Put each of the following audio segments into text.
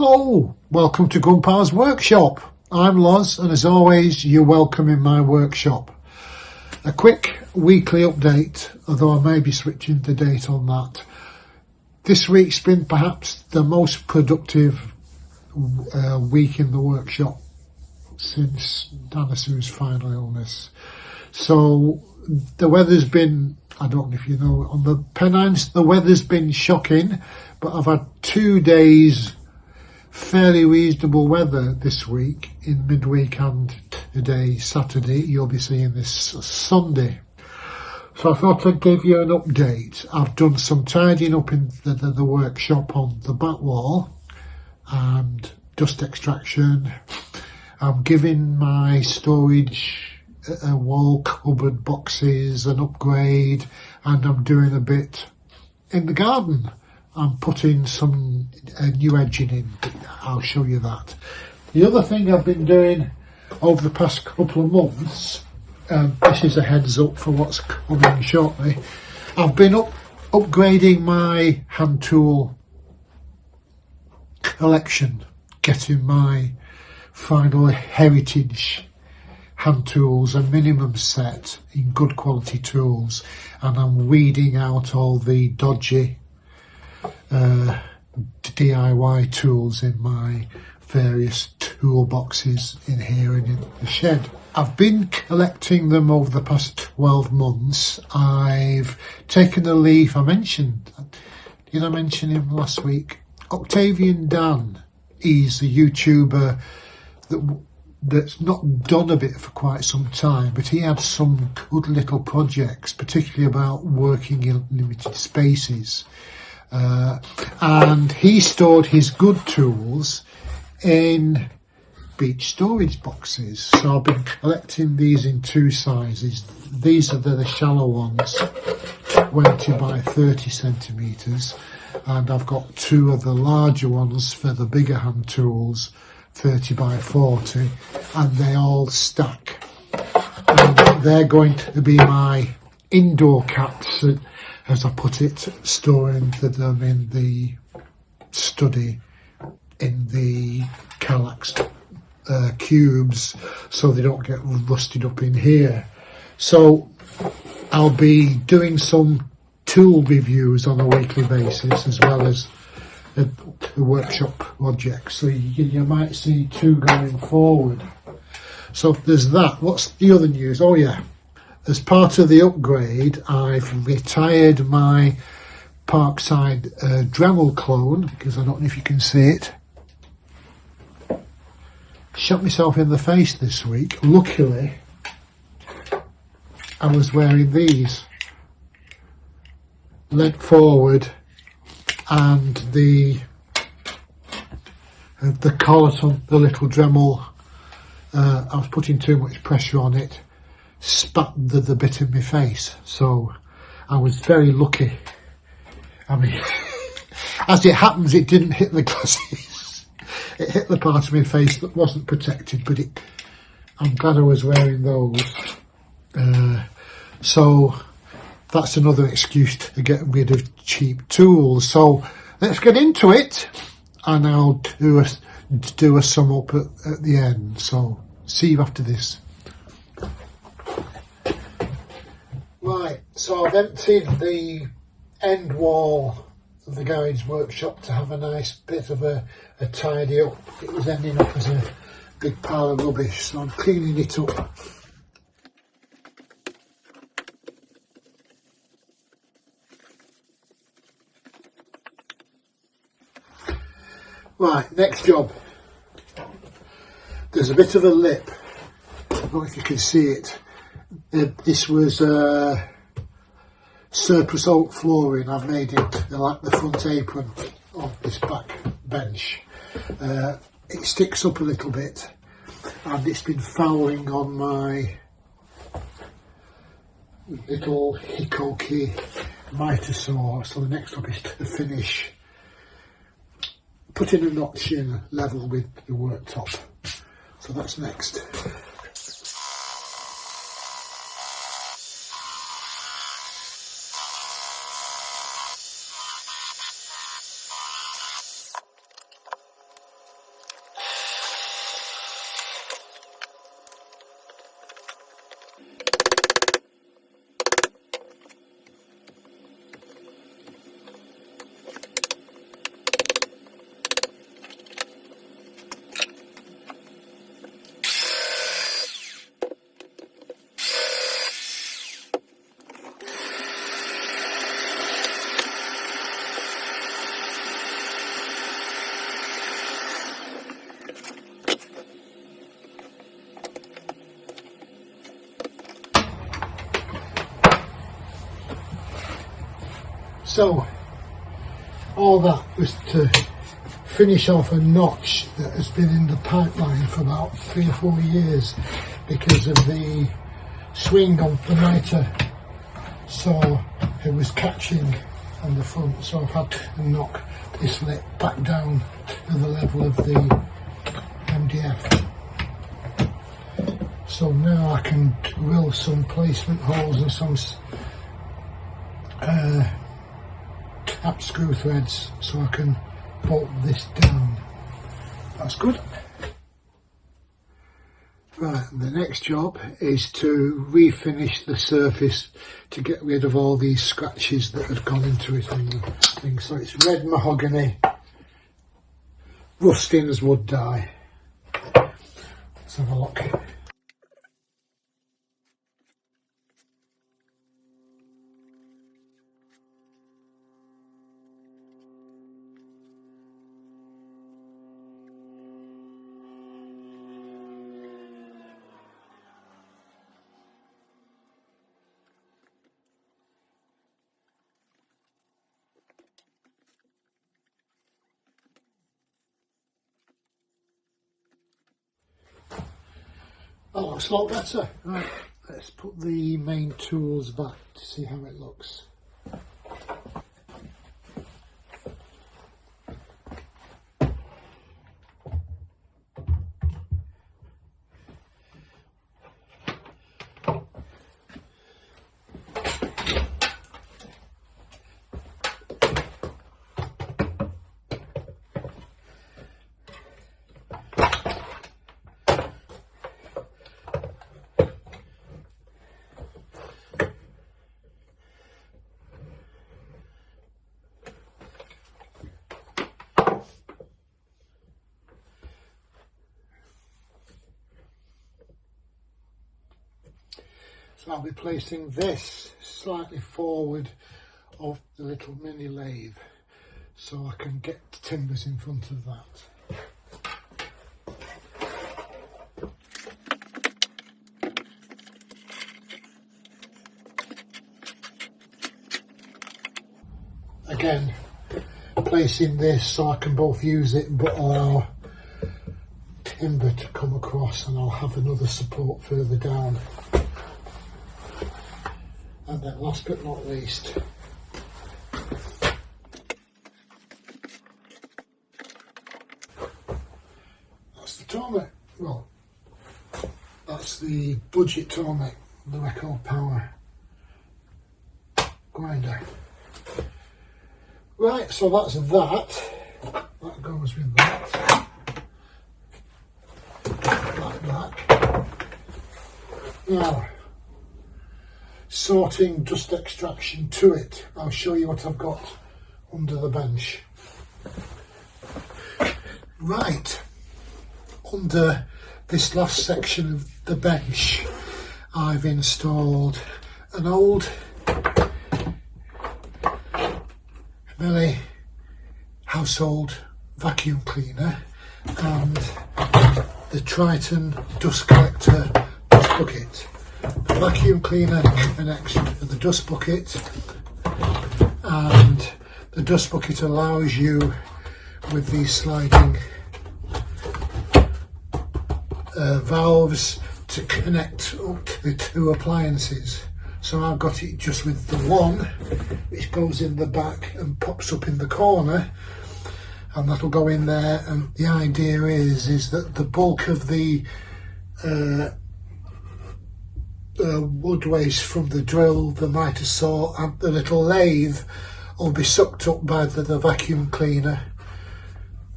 Hello, welcome to Grandpa's Workshop. I'm Loz, and as always, you're welcome in my workshop. A quick weekly update, although I may be switching the date on that. This week's been perhaps the most productive week in the workshop since Nana Sue's final illness. So the weather's been, I don't know if you know, on the Pennines, the weather's been shocking, but I've had 2 days fairly reasonable weather this week in midweek, and today, Saturday, you'll be seeing this Sunday. So I thought I'd give you an update. I've done some tidying up in the workshop on the back wall and dust extraction. I'm giving my storage wall cupboard boxes an upgrade, and I'm doing a bit in the garden. I'm putting some new edging in. I'll show you that. The other thing I've been doing over the past couple of months, this is a heads up for what's coming shortly, I've been upgrading my hand tool collection, getting my final heritage hand tools, a minimum set in good quality tools, and I'm weeding out all the dodgy DIY tools in my various toolboxes in here and in the shed. I've been collecting them over the past 12 months. I've taken a leaf. Did I mention him last week? Octavian Dan, he's a YouTuber that's not done a bit for quite some time, but he had some good little projects, particularly about working in limited spaces. And he stored his good tools in beach storage boxes. So I've been collecting these in 2 sizes. These are the shallow ones, 20 by 30 centimetres, and I've got 2 of the larger ones for the bigger hand tools, 30 by 40, and they all stack. And they're going to be my indoor cats, as I put it, storing them in the study in the Kallax cubes so they don't get rusted up in here. So I'll be doing some tool reviews on a weekly basis, as well as the workshop projects. So you might see 2 going forward. So there's that. What's the other news? Oh yeah. As part of the upgrade, I've retired my Parkside Dremel clone, because I don't know if you can see it. Shot myself in the face this week. Luckily, I was wearing these. Leant forward, and the collet on the little Dremel, I was putting too much pressure on it, spat the bit in my face. So I was very lucky. I mean, as it happens, it didn't hit the glasses. It hit the part of my face that wasn't protected, but I'm glad I was wearing those. So that's another excuse to get rid of cheap tools. So let's get into it, and I'll do a sum up at the end. So see you after this. Right, so I've emptied the end wall of the garage workshop to have a nice bit of a tidy up. It was ending up as a big pile of rubbish, so I'm cleaning it up. Right, next job. There's a bit of a lip. I don't know if you can see it. This was surplus oak flooring. I've made it like the front apron of this back bench. It sticks up a little bit, and it's been fouling on my little Hikoki miter saw. So the next job is to finish putting a notch in level with the worktop. So that's next. So all that was to finish off a notch that has been in the pipeline for about 3 or 4 years because of the swing on the mitre, so it was catching on the front, so I've had to knock this lip back down to the level of the MDF. So now I can drill some placement holes and some tap screw threads so I can bolt this down. That's good. Right, the next job is to refinish the surface to get rid of all these scratches that have gone into it and the thing. So it's red mahogany, rusting as wood dye. Let's have a look. That looks a lot better. Right, let's put the main tools back to see how it looks. So I'll be placing this slightly forward of the little mini lathe so I can get the timbers in front of that. Again, placing this so I can both use it but allow timber to come across, and I'll have another support further down. And then last but not least, that's the Tormek. Well, that's the budget Tormek, the record power grinder. Right, so that's that. That goes with that. Like that. Now, sorting dust extraction to it. I'll show you what I've got under the bench. Right, under this last section of the bench I've installed an old Melee household vacuum cleaner and the Triton dust collector dust bucket. The vacuum cleaner connects to the dust bucket, and the dust bucket allows you, with these sliding valves, to connect up to the two appliances. So I've got it just with the one, which goes in the back and pops up in the corner, and that'll go in there. And the idea is that the bulk of the wood waste from the drill, the mitre saw and the little lathe will be sucked up by the vacuum cleaner.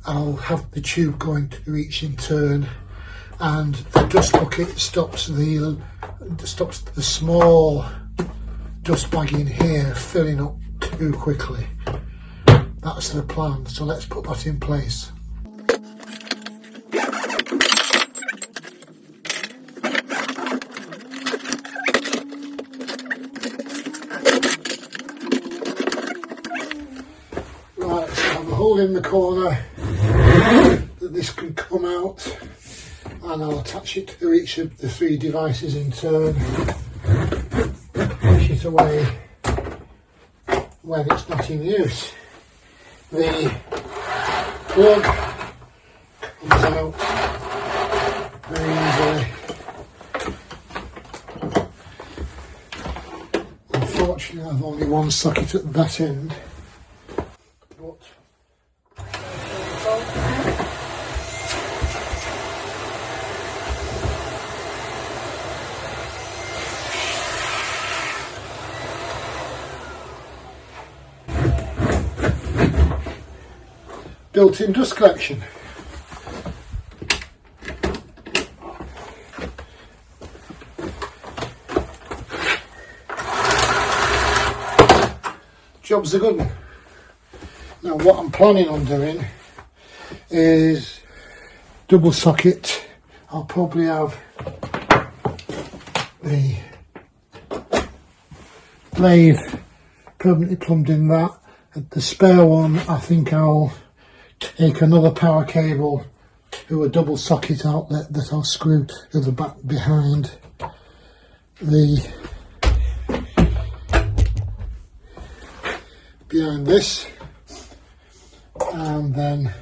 I'll have the tube going to each in turn, and the dust bucket stops the small dust bag in here filling up too quickly. That's the plan, so let's put that in place. Right, so I have a hole in the corner that this can come out, and I'll attach it to each of the three devices in turn, push it away, when it's not in use. The plug comes out very easily. Unfortunately, I've only one socket at that end, but built-in dust collection. Job's a good one. Now what I'm planning on doing is double socket. I'll probably have the lathe permanently plumbed in that. At the spare one, I think I'll take another power cable to a double socket outlet that I'll screw to the back behind this, and then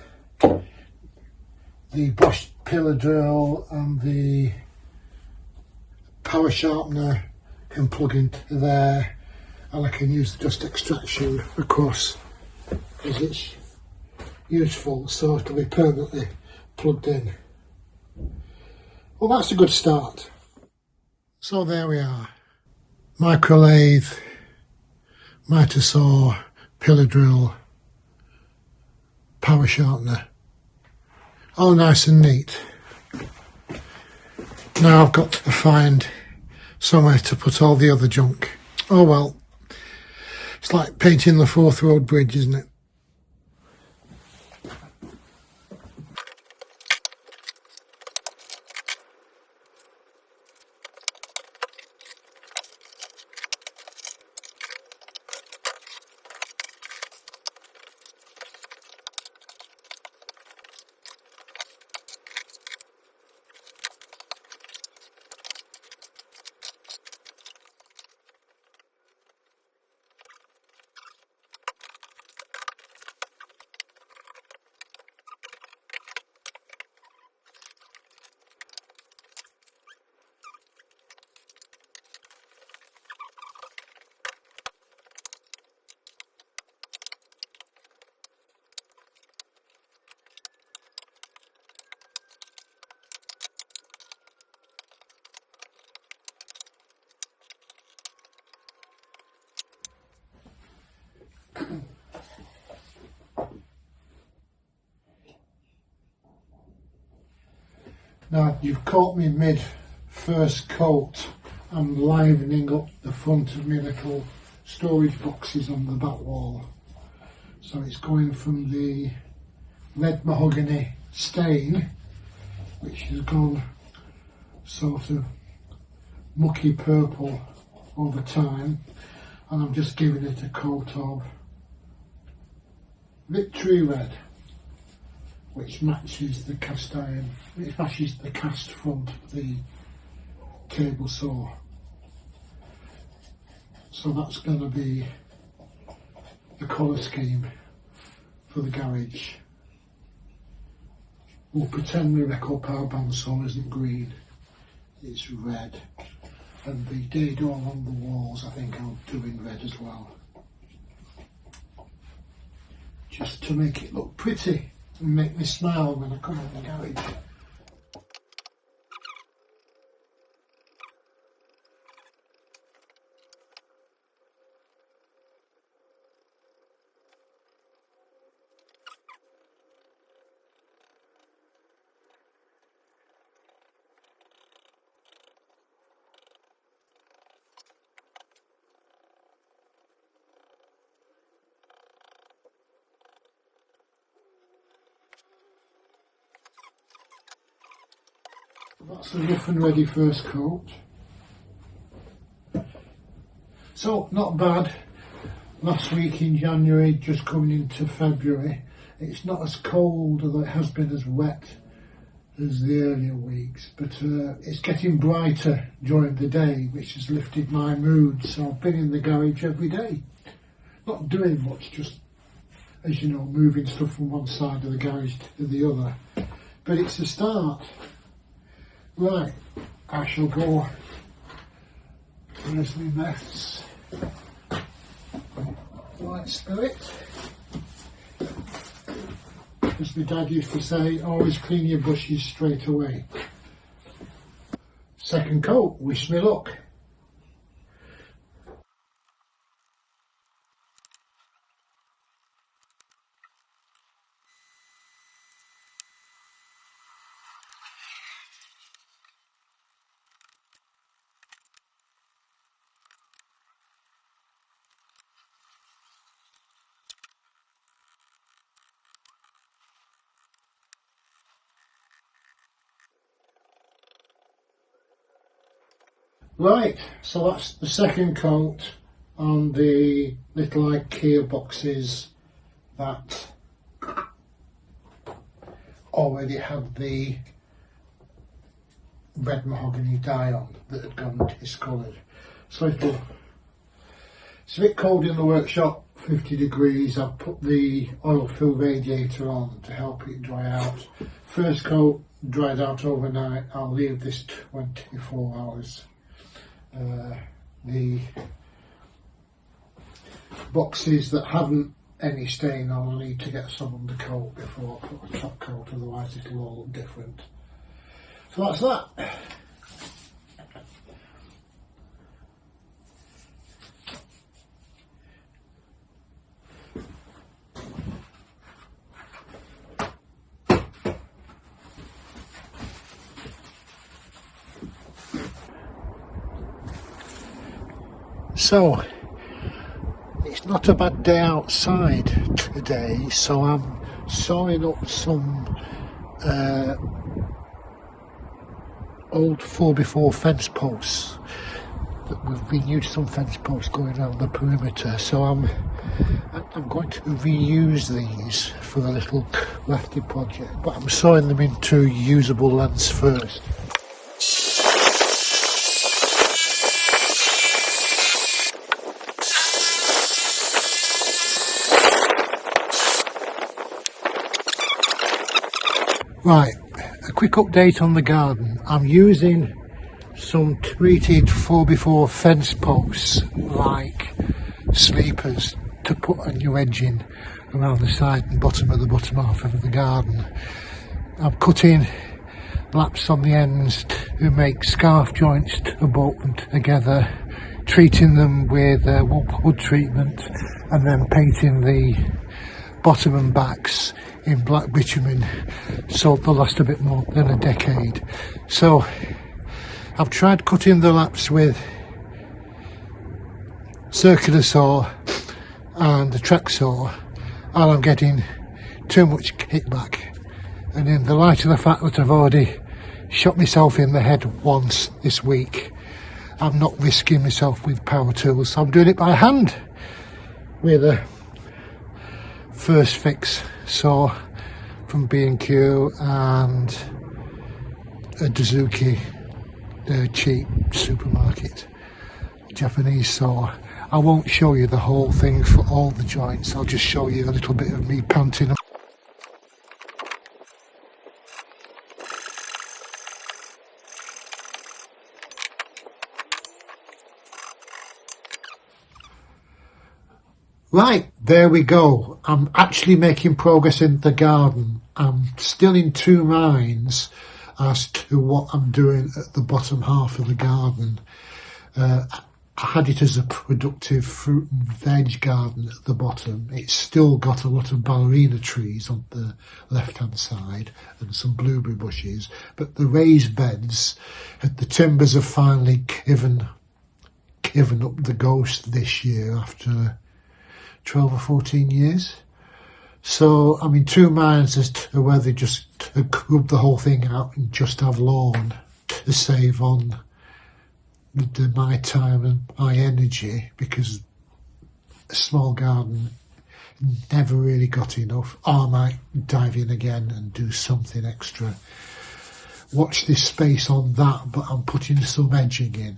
the brush pillar drill and the power sharpener can plug into there, and I can use the dust extraction across as it's useful, so it'll be permanently plugged in. Well, that's a good start. So there we are. Micro lathe, miter saw, pillar drill, power sharpener, all nice and neat. Now I've got to find somewhere to put all the other junk. Oh well, it's like painting the Forth Road Bridge, isn't it? Now you've caught me mid first coat. I'm livening up the front of my little storage boxes on the back wall. So it's going from the red mahogany stain, which has gone sort of mucky purple over time, and I'm just giving it a coat of Victory Red, which matches the cast iron, it matches the cast front of the table saw. So that's going to be the colour scheme for the garage. We'll pretend the record power bandsaw isn't green, it's red. And the dado along the walls I think I'll do in red as well. Just to make it look pretty and make me smile when I come in the garage. That's the rough and ready first coat. So, not bad. Last week in January, just coming into February, it's not as cold, although it has been as wet as the earlier weeks, but it's getting brighter during the day, which has lifted my mood, so I've been in the garage every day. not doing much, just, as you know, moving stuff from one side of the garage to the other. But it's a start. Right, I shall go. Where's my maths? White spirit. As my dad used to say, always clean your brushes straight away. Second coat, wish me luck. Right, so that's the second coat on the little IKEA boxes that already had the red mahogany dye on that had gone discoloured. So it's a bit cold in the workshop, 50 degrees. I've put the oil-filled radiator on to help it dry out. First coat dried out overnight. I'll leave this 24 hours. The boxes that haven't any stain on, I need to get some undercoat before I put a top coat, otherwise it'll all look different. So that's that. So, it's not a bad day outside today, so I'm sawing up some old 4x4 fence posts. That we've been using some fence posts going around the perimeter, so I'm going to reuse these for the little lefty project, but I'm sawing them into usable lengths first. Right, a quick update on the garden. I'm using some treated 4x4 fence posts like sleepers to put a new edge in around the side and bottom of the bottom half of the garden. I'm cutting laps on the ends to make scarf joints to bolt them together, treating them with wood treatment and then painting the bottom and backs in black bitumen so they'll last a bit more than a decade. So I've tried cutting the laps with circular saw and the track saw, and I'm getting too much kickback, and in the light of the fact that I've already shot myself in the head once this week, I'm not risking myself with power tools, so I'm doing it by hand with a first fix saw from B&Q and a Dazuki, the cheap supermarket Japanese saw. I won't show you the whole thing for all the joints, I'll just show you a little bit of me panting. Right, there we go. I'm actually making progress in the garden. I'm still in two minds as to what I'm doing at the bottom half of the garden. I had it as a productive fruit and veg garden at the bottom. It's still got a lot of ballerina trees on the left-hand side and some blueberry bushes, but the raised beds, the timbers have finally given up the ghost this year after 12 or 14 years. So I'm in two minds as to whether just to grub the whole thing out and just have lawn to save on my time and my energy, because a small garden never really got enough. Or I might dive in again and do something extra. Watch this space on that, but I'm putting some edging in.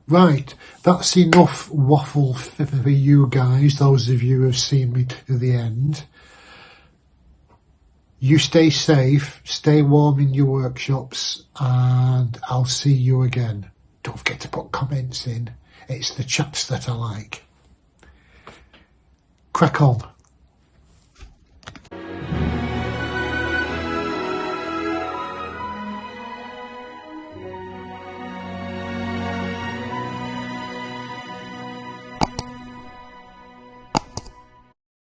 Right, that's enough waffle for you guys, those of you who have seen me to the end. You stay safe, stay warm in your workshops, and I'll see you again. Don't forget to put comments in. It's the chats that I like. Crack on.